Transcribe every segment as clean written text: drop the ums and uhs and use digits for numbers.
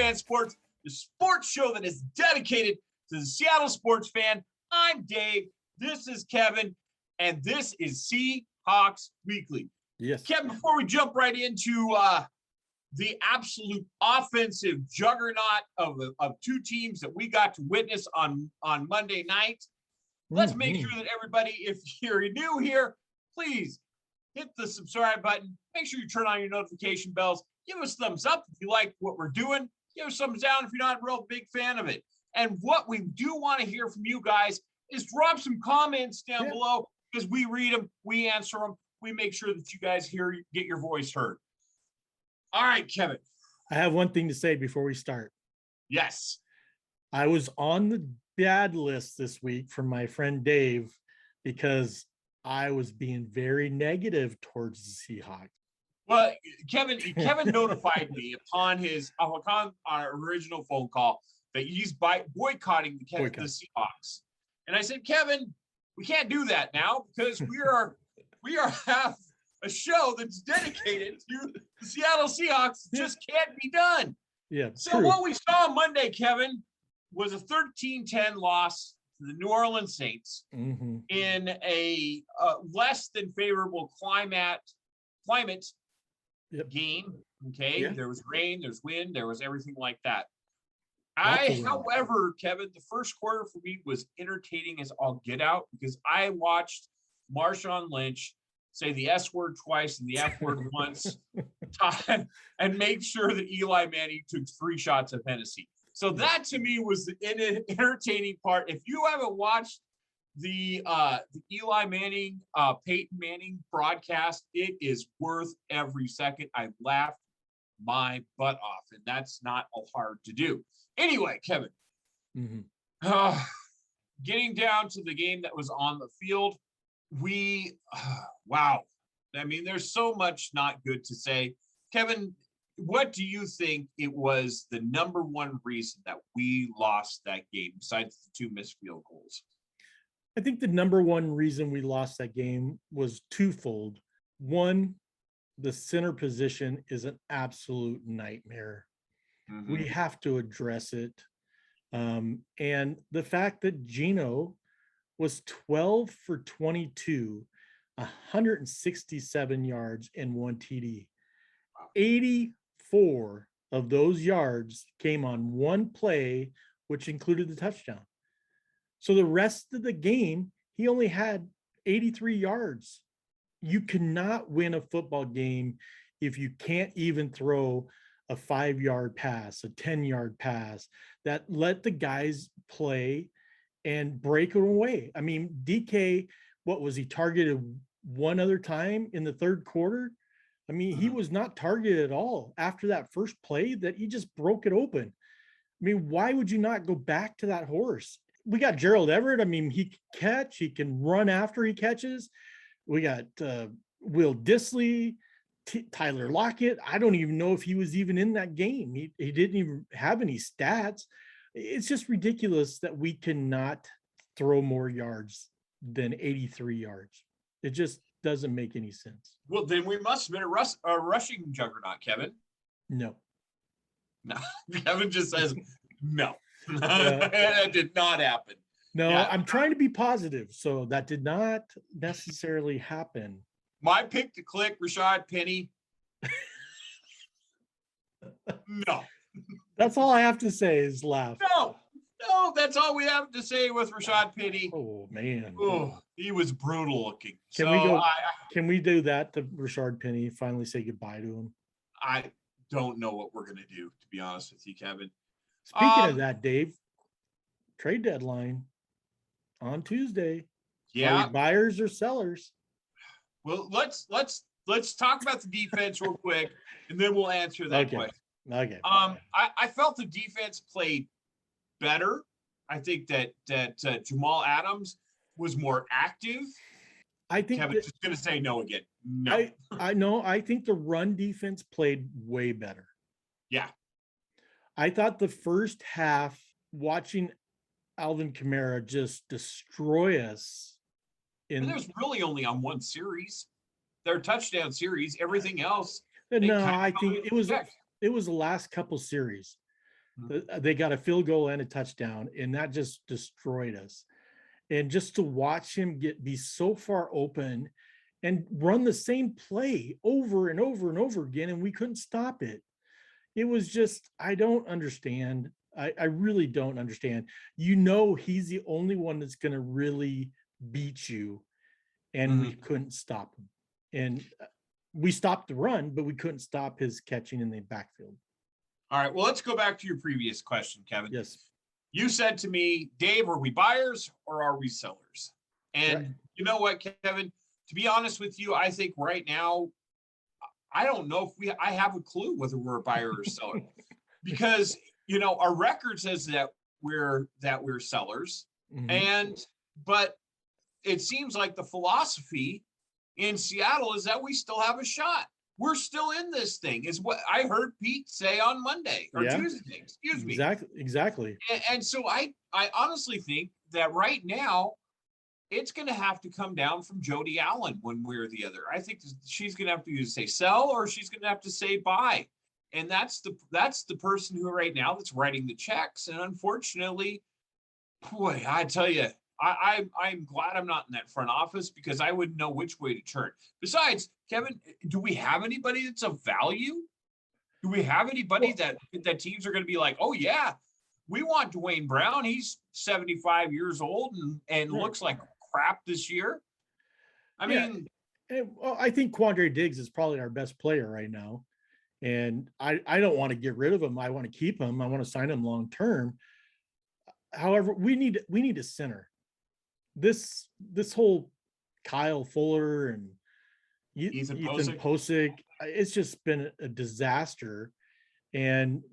Fan Sports, the sports show that is dedicated to the Seattle sports fan. I'm Dave. This is Kevin, and this is Seahawks Weekly. Yes. Kevin, before we jump right into the absolute offensive juggernaut of two teams that we got to witness on Monday night, let's make sure that everybody, if you're new here, please hit the subscribe button. Make sure you turn on your notification bells. Give us a thumbs up if you like what we're doing. Give us a thumbs down if you're not a real big fan of it. And what we do want to hear from you guys is drop some comments down below, because we read them, we answer them, we make sure that you guys get your voice heard. All right, Kevin. I have one thing to say before we start. Yes. I was on the bad list this week from my friend Dave because I was being very negative towards the Seahawks. Well, Kevin notified me upon our original phone call that he's boycotting the Seahawks. And I said, Kevin, we can't do that now because we have a show that's dedicated to the Seattle Seahawks. It just can't be done. Yeah. So true. What we saw on Monday, Kevin, was a 13-10 loss to the New Orleans Saints in a less than favorable climate game. Okay. Yeah. There was rain, there's wind, there was everything like that. However, Kevin, the first quarter for me was entertaining as all get out, because I watched Marshawn Lynch say the S word twice and the F word once, and made sure that Eli Manning took 3 shots of Hennessy. So that to me was the entertaining part. If you haven't watched the Eli Manning, Peyton Manning broadcast, it is worth every second. I laughed my butt off, and that's not hard to do. Anyway, Kevin, getting down to the game that was on the field, wow. I mean, there's so much not good to say. Kevin, what do you think it was the number one reason that we lost that game besides the 2 missed field goals? I think the number one reason we lost that game was twofold. One, the center position is an absolute nightmare. We have to address it. And the fact that Gino was 12 for 22, 167 yards and 1 TD. 84 of those yards came on one play, which included the touchdown. So the rest of the game, he only had 83 yards. You cannot win a football game if you can't even throw a 5-yard pass, a 10-yard pass that let the guys play and break it away. I mean, DK, what was he targeted one other time in the third quarter? I mean, he was not targeted at all after that first play that he just broke it open. I mean, why would you not go back to that horse? We got Gerald Everett. I mean, he can catch, he can run after he catches. We got Will Dissly, Tyler Lockett. I don't even know if he was even in that game. He didn't even have any stats. It's just ridiculous that we cannot throw more yards than 83 yards. It just doesn't make any sense. Well, then we must have been a rushing juggernaut, Kevin. No. Kevin just says no. That did not happen. No, yeah. I'm trying to be positive. So that did not necessarily happen. My pick to click, Rashad Penny. No. That's all I have to say is laugh. No, that's all we have to say with Rashad Penny. Oh, man. Oh, he was brutal looking. Can we do that to Rashad Penny, finally say goodbye to him? I don't know what we're going to do, to be honest with you, Kevin. Speaking of that, Dave, trade deadline on Tuesday. Yeah. Are we buyers or sellers? Well, let's talk about the defense real quick, and then we'll answer that question. Okay. I felt the defense played better. I think that Jamal Adams was more active. I think Kevin's just going to say no again. No. I know. I think the run defense played way better. Yeah. I thought the first half, watching Alvin Kamara just destroy us. And it was really only on one series, their touchdown series. Everything else. No, I think it was the last couple series. They got a field goal and a touchdown, and that just destroyed us. And just to watch him be so far open and run the same play over and over and over again, and we couldn't stop it. It was just, I don't understand. I really don't understand. He's the only one that's going to really beat you, and we couldn't stop him. And we stopped the run, but we couldn't stop his catching in the backfield. All right, well, let's go back to your previous question, Kevin. Yes. You said to me, Dave, are we buyers or are we sellers? And right. You know what, Kevin, to be honest with you, I think right now, I don't know if I have a clue whether we're a buyer or seller because, our record says that we're sellers but it seems like the philosophy in Seattle is that we still have a shot. We're still in this thing is what I heard Pete say on Monday or Tuesday, excuse me. Exactly. And so I honestly think that right now it's going to have to come down from Jody Allen one way or the other. I think she's going to have to either say sell or she's going to have to say buy. And that's the person who right now that's writing the checks. And unfortunately, boy, I tell you, I'm glad I'm not in that front office because I wouldn't know which way to turn. Besides, Kevin, do we have anybody that's of value? Do we have anybody that teams are going to be like, oh yeah, we want Dwayne Brown. He's 75 years old and looks like crap this year. I mean, well, I think Quandre Diggs is probably our best player right now. And I don't want to get rid of him. I want to keep him. I want to sign him long term. However, we need a center. This whole Kyle Fuller and Ethan Posick, it's just been a disaster. And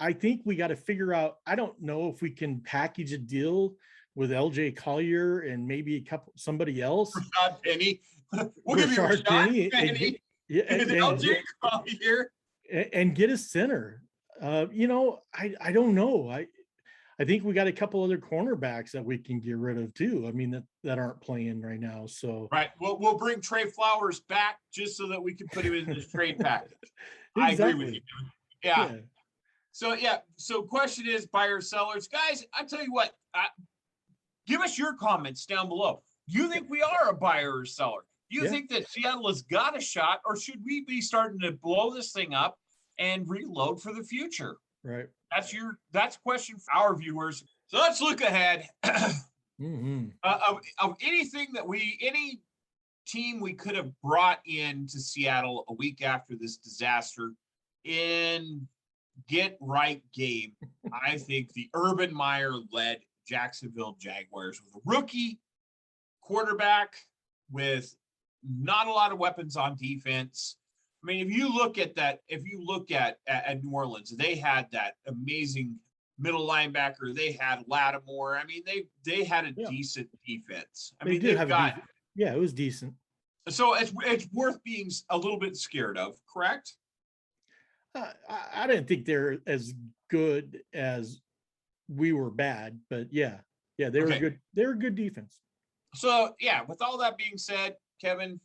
I think we got to figure out, I don't know if we can package a deal with LJ Collier and maybe somebody else. Rashad Penny. We'll give you Rashad Penny. And LJ Collier. And get a center. I don't know. I think we got a couple other cornerbacks that we can get rid of too. I mean, that aren't playing right now. So right. We'll bring Trey Flowers back just so that we can put him in this trade package. Exactly. I agree with you. Yeah. So question is buyer sellers. Guys, I tell you what, give us your comments down below. Do you think we are a buyer or seller? Do you think that Seattle has got a shot, or should we be starting to blow this thing up and reload for the future? Right. That's a question for our viewers. So let's look ahead. Of anything any team we could have brought into Seattle a week after this disaster in get right game, I think the Urban Meyer led Jacksonville Jaguars with a rookie quarterback with not a lot of weapons on defense. I mean, if you look at New Orleans, they had that amazing middle linebacker. They had Lattimore. I mean, they had a decent defense. I mean, it was decent. So it's worth being a little bit scared of, correct? I didn't think they're as good as we were bad, but they were good. They were good defense. So with all that being said, Kevin,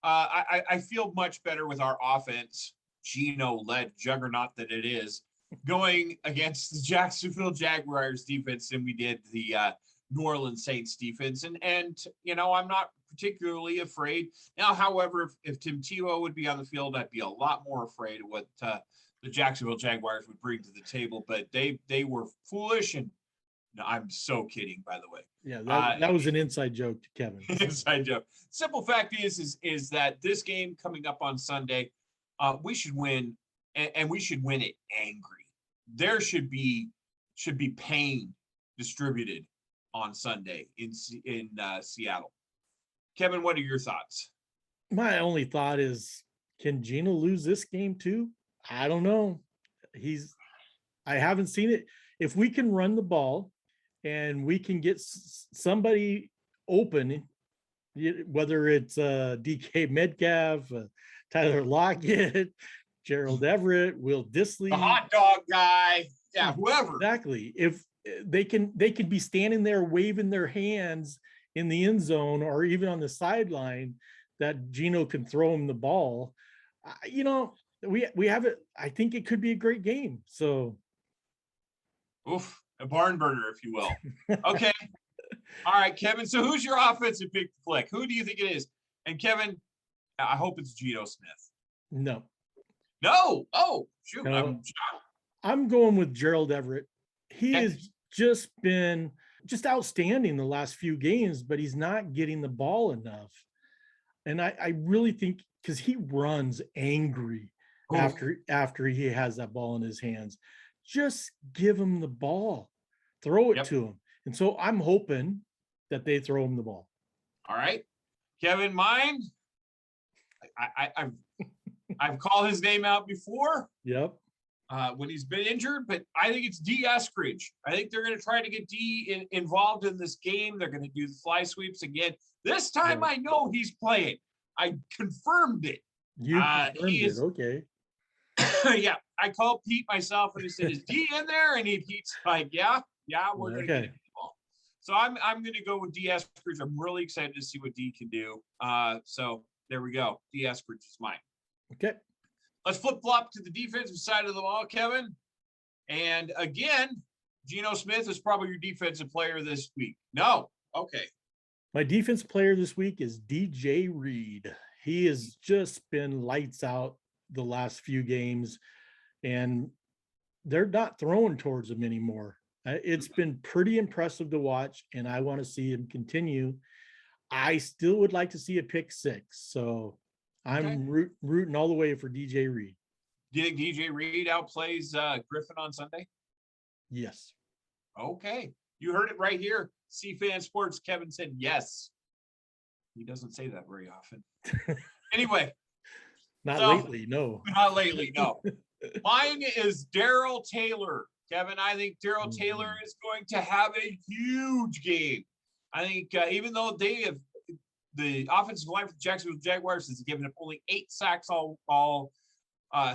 I feel much better with our offense, Gino-led juggernaut that it is, going against the Jacksonville Jaguars defense than we did the New Orleans Saints defense. And I'm not particularly afraid. Now, however, if Tim Tebow would be on the field, I'd be a lot more afraid of what the Jacksonville Jaguars would bring to the table. But they were foolish, and no, I'm so kidding, by the way. Yeah, that was an inside joke to Kevin. Inside joke. Simple fact is that this game coming up on Sunday, we should win, and we should win it angry. There should be pain distributed on Sunday in Seattle. Kevin, what are your thoughts? My only thought is, can Gino lose this game too? I don't know. I haven't seen it. If we can run the ball and we can get somebody open, whether it's DK Metcalf, Tyler Lockett, Gerald Everett, Will Dissly, the hot dog guy, whoever. Exactly. If they can be standing there waving their hands in the end zone or even on the sideline, that Gino can throw him the ball. We have it. I think it could be a great game. So Oof, a barn burner, if you will. Okay. All right, Kevin. So who's your offensive pick to flick? Who do you think it is? And Kevin, I hope it's Gino Smith. No. No. Oh, shoot. No. I'm shocked. I'm going with Gerald Everett. He Okay. has just been just outstanding the last few games, but he's not getting the ball enough. And I really think because he runs angry after he has that ball in his hands. Just give him the ball, throw it to him. And so I'm hoping that they throw him the ball. All right, Kevin, mine. I've called his name out before. Yep. When he's been injured, but I think it's D. Eskridge. I think they're going to try to get D involved in this game. They're going to do the fly sweeps again. This time I know he's playing. I confirmed it. You confirmed it. Okay. Yeah, I called Pete myself and he said, "Is D in there?" And Pete's like, "Yeah, we're going to get it." So I'm going to go with D. Eskridge. I'm really excited to see what D can do. So there we go. D. Eskridge is mine. Okay. Let's flip-flop to the defensive side of the ball, Kevin. And again, Gino Smith is probably your defensive player this week. No. Okay. My defense player this week is DJ Reed. He has just been lights out the last few games, and they're not throwing towards him anymore. It's been pretty impressive to watch, and I want to see him continue. I still would like to see a pick six, so I'm rooting all the way for DJ Reed. Do you think DJ Reed outplays Griffin on Sunday? Yes. Okay. You heard it right here. C-Fan Sports, Kevin said yes. He doesn't say that very often. Anyway. Not lately, no. Not lately, no. Mine is Darrell Taylor. Kevin, I think Darrell Taylor is going to have a huge game. I think even though the offensive line for the Jacksonville Jaguars has given up only 8 sacks all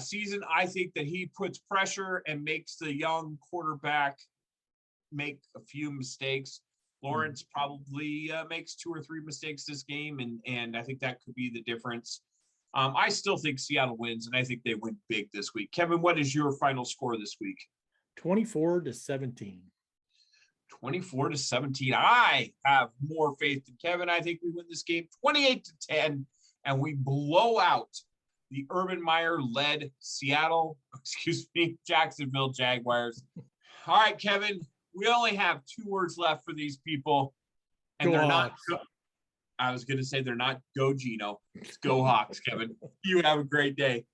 season, I think that he puts pressure and makes the young quarterback make a few mistakes. Lawrence probably makes 2 or 3 mistakes this game, and I think that could be the difference. I still think Seattle wins, and I think they win big this week. Kevin, what is your final score this week? 24-17. 24-17. I have more faith than Kevin. I think we win this game 28-10, and we blow out the Urban Meyer-led Jacksonville Jaguars. All right, Kevin, we only have 2 words left for these people, and they're not. I was going to say they're not go Gino. It's go Hawks, Kevin. You have a great day.